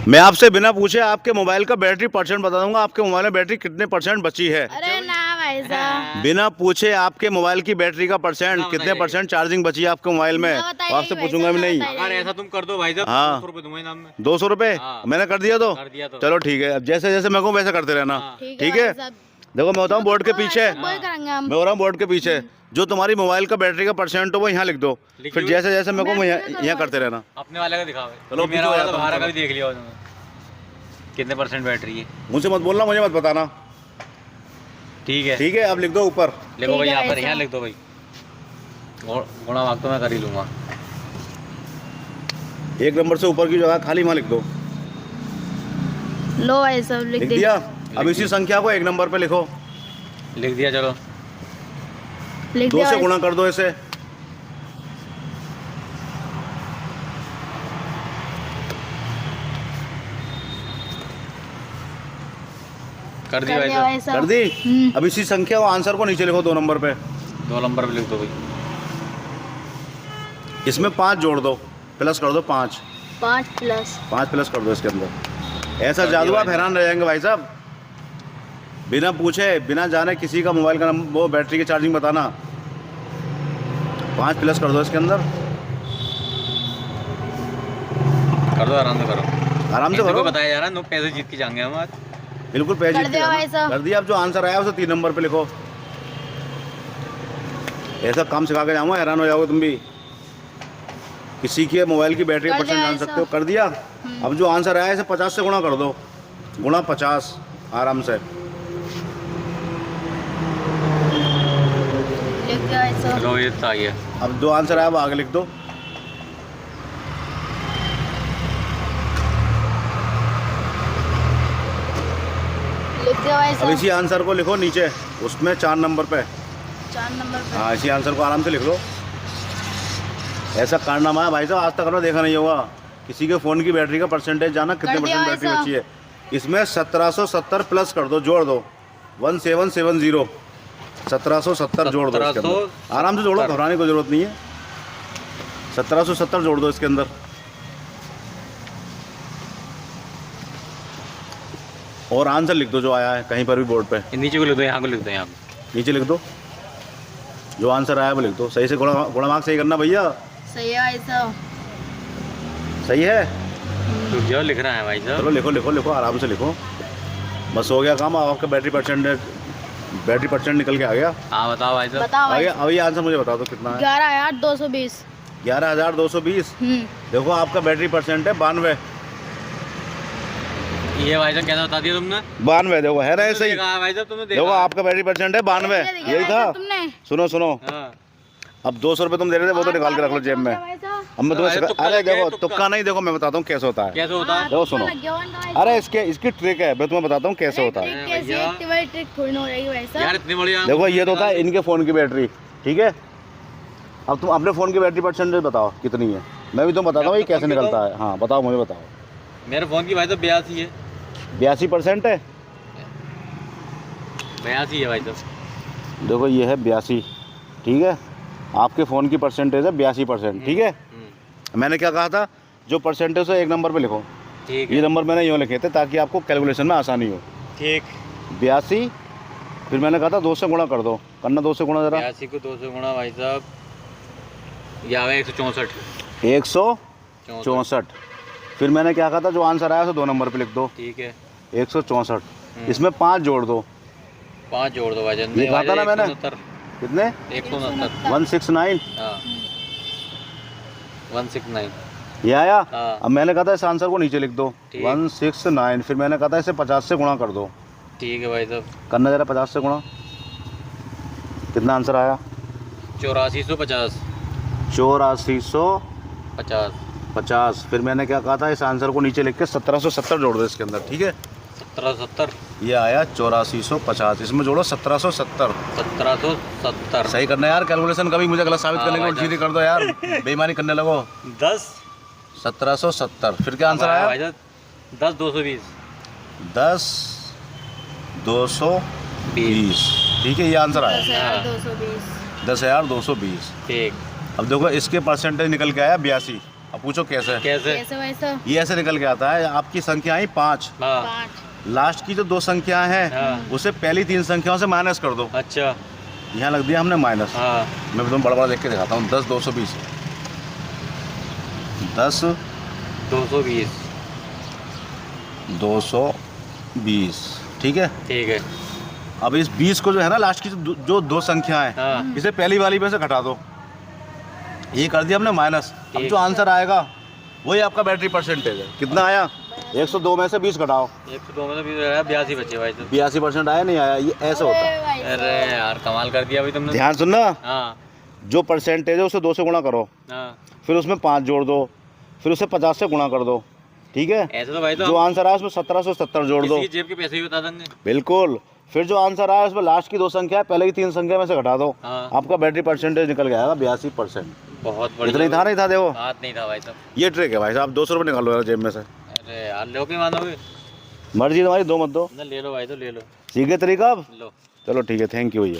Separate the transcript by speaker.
Speaker 1: मैं आपसे बिना पूछे आपके मोबाइल का बैटरी परसेंट बता दूंगा। आपके मोबाइल में बैटरी कितने परसेंट बची है?
Speaker 2: अरे ना भाई साहब,
Speaker 1: बिना पूछे आपके मोबाइल की बैटरी का परसेंट कितने परसेंट चार्जिंग बची है आपके मोबाइल में?
Speaker 2: ना बताइए
Speaker 1: आपसे
Speaker 2: भाई
Speaker 1: पूछूंगा भी
Speaker 2: साहब,
Speaker 1: नहीं।
Speaker 2: ना
Speaker 3: अगर ऐसा तुम कर दो भाई साहब,
Speaker 1: हाँ।
Speaker 3: 200 रुपए दूंगा इनाम में।
Speaker 1: 200 रुपये
Speaker 3: हाँ।
Speaker 1: मैंने कर दिया तो
Speaker 3: कर दिया तो।
Speaker 1: चलो ठीक है। अब जैसे जैसे मैं कहूँ वैसे करते रहना।
Speaker 3: हाँ।
Speaker 1: ठीक है।
Speaker 2: भाई साहब,
Speaker 1: देखो मैं बताऊँ बोर्ड के पीछे,
Speaker 2: वही करेंगे हम।
Speaker 1: मैं हो रहा हूँ बोर्ड के पीछे, जो तुम्हारी मोबाइल का बैटरी का परसेंट हो वो यहाँ लिख दो।
Speaker 3: लिख
Speaker 1: फिर
Speaker 3: दिया?
Speaker 1: जैसे जैसे मैं कहूँ
Speaker 2: मैं
Speaker 1: यहाँ करते रहना।
Speaker 3: अपने वाले का दिखाओ।
Speaker 1: चलो,
Speaker 3: ये मेरा
Speaker 1: पीछे
Speaker 3: वाला
Speaker 1: हो
Speaker 3: तो
Speaker 1: जाता
Speaker 3: बाहर
Speaker 1: हूँ,
Speaker 3: का भी देख लिया उन्होंने। कितने परसेंट बैटरी है?
Speaker 1: मुझसे मत बोलना, मुझे मत बताना।
Speaker 3: ठीक है
Speaker 1: ठीक है अब लिख दो ऊपर।
Speaker 3: लिखो भाई,
Speaker 2: ठीक है
Speaker 3: यहाँ पर
Speaker 2: भाई
Speaker 3: यहाँ
Speaker 2: साहब।
Speaker 3: लिख दो भाई। गुणा भाग तो मैं कर ही लूंगा।
Speaker 1: 1 नंबर से ऊपर की जगह खाली वहाँ लिख दो।
Speaker 2: लो भाई साहब, लिख
Speaker 1: लिख
Speaker 2: दी।
Speaker 1: दिया? अब इसी संख्या को 1 नंबर पे लिखो।
Speaker 3: लिख दिया। चलो
Speaker 2: लिख
Speaker 1: 2
Speaker 2: दिया
Speaker 1: से
Speaker 2: भाई
Speaker 1: गुणा कर दो इसे।
Speaker 3: कर दिया
Speaker 2: कर
Speaker 3: भाई
Speaker 2: दिया
Speaker 3: साहब।
Speaker 2: भाई साहब।
Speaker 1: कर दी? अब इसी संख्या को आंसर को नीचे लिखो 2 नंबर पे।
Speaker 3: 2 नंबर पे लिख दो भाई।
Speaker 1: इसमें 5 जोड़ दो, प्लस कर दो 5।
Speaker 2: 5 प्लस
Speaker 1: 5 प्लस कर दो इसके अंदर। ऐसा
Speaker 3: कर
Speaker 1: जादू
Speaker 3: दिया
Speaker 1: आप
Speaker 3: भाई
Speaker 1: हैरान रह जाएंगे भाई साहब। बिना पूछे बिना जाने किसी का मोबाइल का नंबर, वो बैटरी की चार्जिंग बताना। 5 प्लस कर दो इसके अंदर।
Speaker 3: कर दो, आराम से करो।
Speaker 1: आराम से
Speaker 3: इनको
Speaker 1: करो,
Speaker 3: बताया जा रहा है, 9 पैसे जीत के जाएंगे हम आज।
Speaker 1: बिल्कुल पैसे
Speaker 2: कर दिया भाई साहब।
Speaker 1: कर दिया। अब जो आंसर आया उसे 3 नंबर पे लिखो। ऐसा काम सिखा के जाऊंगा, हैरान हो जाओगे तुम भी। किसी के मोबाइल की बैटरी का
Speaker 2: कर
Speaker 1: परसेंट
Speaker 2: दिया
Speaker 1: जान
Speaker 2: ऐसा।
Speaker 1: सकते हो। कर दिया? अब जो आंसर आया इसे 50 से गुणा कर दो। गुणा 50 आराम से।
Speaker 2: लिख दिया भाई साहब।
Speaker 3: चलो ये तो आ गया।
Speaker 1: अब जो आंसर आया वो आगे लिख दो।
Speaker 2: लिख दिया भाई
Speaker 1: अब
Speaker 2: साहब।
Speaker 1: इसी आंसर को लिखो नीचे, उसमें 4 नंबर पे।
Speaker 2: 4 नंबर पे।
Speaker 1: हाँ इसी आंसर को आराम से लिख लो। ऐसा कारनामा है भाई साहब, आज तक आपने देखा नहीं होगा। किसी के फ़ोन की बैटरी का परसेंटेज जाना कितने
Speaker 2: कर दिया
Speaker 1: परसेंट बैटरी
Speaker 2: ऐसा।
Speaker 1: बची है। इसमें 1770 प्लस कर दो, जोड़ दो। 1770 1770 जोड़ दो इसके अंदर। आराम से जोड़ो, घबराने की जरूरत नहीं है। 1770 जोड़ दो इसके अंदर। और आंसर लिख दो जो आया है कहीं पर भी बोर्ड पे।
Speaker 3: ये नीचे को लिख दो, यहाँ को लिख दो, यहाँ को।
Speaker 1: नीचे लिख दो जो आंसर आया है वो लिख दो। सही से गुणा मार्क सही करना भैया।
Speaker 2: सही है भाई साहब।
Speaker 1: सही है?
Speaker 3: रुक जाओ, लिख रहा है भाई साहब।
Speaker 1: चलो लिखो लिखो लिखो, आराम से लिखो। बस हो गया काम। अब आपका बैटरी परसेंट निकल के आ गया।
Speaker 3: हाँ बताओ भाई साहब।
Speaker 2: बताओ
Speaker 1: आ
Speaker 2: भाई
Speaker 1: गया। अब ये आंसर मुझे बता दो कितना है।
Speaker 2: 11,220।
Speaker 1: 11,220। देखो आपका बैटरी परसेंट है 92।
Speaker 3: ये भाई साहब कैसा बता दिया तुमने?
Speaker 1: 92 देखो, है ना ऐसे ही।
Speaker 3: देखा है भाई साहब, तुमने
Speaker 1: देखो
Speaker 3: देखा।
Speaker 1: आपका बैटरी परसेंट है 92। यही था।
Speaker 2: तुमने
Speaker 1: सुनो सुनो,
Speaker 3: हाँ।
Speaker 1: अब 200 रुपये तुम दे रहे थे वो तो निकाल के रख लो जेब में। अब मैं तुम्हें
Speaker 3: अरे तुक्का
Speaker 1: अरे
Speaker 3: लग गया,
Speaker 1: देखो
Speaker 3: तुक्का।
Speaker 1: तुक्का नहीं, देखो मैं बताता हूँ कैसे होता है।
Speaker 3: कैसे होता है?
Speaker 1: देखो सुनो, अरे इसकी ट्रिक है, मैं तुम्हें बताता हूँ कैसे होता है।
Speaker 2: ट्रिक थोड़ी ना हो रही है भाई साहब।
Speaker 3: यार इतनी बढ़िया।
Speaker 1: देखो ये तो होता है इनके फ़ोन की बैटरी, ठीक है। अब तुम अपने फ़ोन की बैटरी परसेंटेज बताओ कितनी है। मैं भी तुम बताता हूँ ये कैसे निकलता है। हाँ बताओ, मुझे बताओ।
Speaker 3: मेरे फोन की भाई साहब 82 है।
Speaker 1: 82% है।
Speaker 3: 82 है भाई साहब।
Speaker 1: देखो ये है 82, ठीक है। आपके फ़ोन की परसेंटेज है 82%, ठीक है। मैंने क्या कहा था, जो परसेंटेज है 1 नंबर पे लिखो।
Speaker 3: ठीक
Speaker 1: ये
Speaker 3: है।
Speaker 1: नंबर मैंने यूँ लिखे थे ताकि आपको कैलकुलेशन में आसानी हो।
Speaker 3: ठीक।
Speaker 1: 82, फिर मैंने कहा था 2 से गुणा कर दो। करना 2 से गुणा ज़रा।
Speaker 3: 82 को 2 से गुणा भाई साहब, ये आ गया 164।
Speaker 1: 164। फिर मैंने क्या कहा था, जो आंसर आया उसे 2 नंबर पे लिख दो।
Speaker 3: ठीक है।
Speaker 1: 164। इसमें 5 जोड़ दो।
Speaker 3: 5 जोड़ दो भाई साहब।
Speaker 1: ये कहा था ना मैंने।
Speaker 3: 169।
Speaker 1: कितने?
Speaker 3: 169।
Speaker 1: 169।
Speaker 3: हाँ 169।
Speaker 1: ये आया।
Speaker 3: हाँ।
Speaker 1: अब मैंने कहा था इस आंसर को नीचे लिख दो।
Speaker 3: ठीक।
Speaker 1: 169। फिर मैंने कहा था इसे 50 से गुणा कर दो।
Speaker 3: ठीक है भाई साहब।
Speaker 1: करना ज़रा 50 से गुणा। कितना आंसर आया?
Speaker 3: 8450।
Speaker 1: 8450। फिर मैंने क्या कहा था, इस आंसर को नीचे लिख के 1770 जोड़ दो इसके अंदर, ठीक है।
Speaker 3: 1770।
Speaker 1: ये आया 8450। इसमें जोड़ो 1770।
Speaker 3: 1770।
Speaker 1: सही करना यार कैलकुलेशन, कभी मुझे गलत साबित
Speaker 3: हाँ
Speaker 1: करने
Speaker 3: भाई
Speaker 1: को सीधी कर दो यार, बेईमानी करने लगो।
Speaker 3: 10।
Speaker 1: 1770। फिर क्या आंसर आया?
Speaker 3: भाई साहब 10 220।
Speaker 1: 10 220, ठीक है। ये आंसर आया
Speaker 2: 10,220।
Speaker 1: 10,220।
Speaker 3: ठीक।
Speaker 1: अब देखो इसके परसेंटेज निकल के आया 82, अब पूछो कैसे।
Speaker 3: कैसे?
Speaker 2: कैसे भाई साहब?
Speaker 1: ये ऐसे निकल के आता है, आपकी संख्या आई 5,
Speaker 3: हाँ
Speaker 2: 5।
Speaker 1: लास्ट की जो 2 संख्याएं हैं
Speaker 3: हाँ।
Speaker 1: उसे पहली 3 संख्याओं से माइनस कर दो।
Speaker 3: अच्छा
Speaker 1: यहाँ लग दिया हमने माइनस।
Speaker 3: हाँ
Speaker 1: मैं तुम्हें बड़ा बड़ा देख के दिखाता हूँ। 10 220, 10
Speaker 3: 220
Speaker 1: 220, ठीक है।
Speaker 3: ठीक है।
Speaker 1: अब इस 20 को जो है ना लास्ट की जो 2 संख्याएं हैं
Speaker 3: हाँ
Speaker 1: इसे पहली वाली में से घटा दो। ये कर दिया हमने माइनस। अब
Speaker 3: ठीक।
Speaker 1: जो आंसर आएगा वही आपका बैटरी परसेंटेज है। कितना आया? 102 में से 20 घटाओ,
Speaker 3: 102 में तो 82 बचे भाई साहब।
Speaker 1: 82% आया। नहीं आया, ये ऐसे होता है।
Speaker 2: भाई साहब।
Speaker 3: अरे यार कमाल कर दिया भाई तुमने।
Speaker 1: ध्यान सुनना,
Speaker 3: हाँ
Speaker 1: जो परसेंटेज है उसे 2 से गुणा करो,
Speaker 3: हाँ
Speaker 1: फिर उसमें 5 जोड़ दो, फिर उसे 50 से गुणा कर दो, ठीक है।
Speaker 3: ऐसे तो भाई तो
Speaker 1: जो आंसर आया उसमें 1770 जोड़ दो,
Speaker 3: किसी की जेब के पैसे भी बता देंगे।
Speaker 1: बिल्कुल। फिर जो आंसर आया उसमें लास्ट की 2 संख्या है, पहले की 3 संख्या में से घटा दो,
Speaker 3: हाँ
Speaker 1: आपका बैटरी परसेंटेज निकल गया 82%।
Speaker 3: बहुत
Speaker 1: इतना
Speaker 3: बढ़िया।
Speaker 1: ही था, नहीं था? देखो
Speaker 3: बात नहीं था भाई साहब।
Speaker 1: ये ट्रिक है भाई साहब। 200 रुपये निकालो यार जेब में से।
Speaker 3: अरे यार लो के मानोगे?
Speaker 1: मर्जी तुम्हारी, दो मत दो।
Speaker 3: ना ले लो भाई तो ले लो।
Speaker 1: सीखे तरीका अब?
Speaker 3: लो।
Speaker 1: चलो ठीक है, थैंक यू भैया।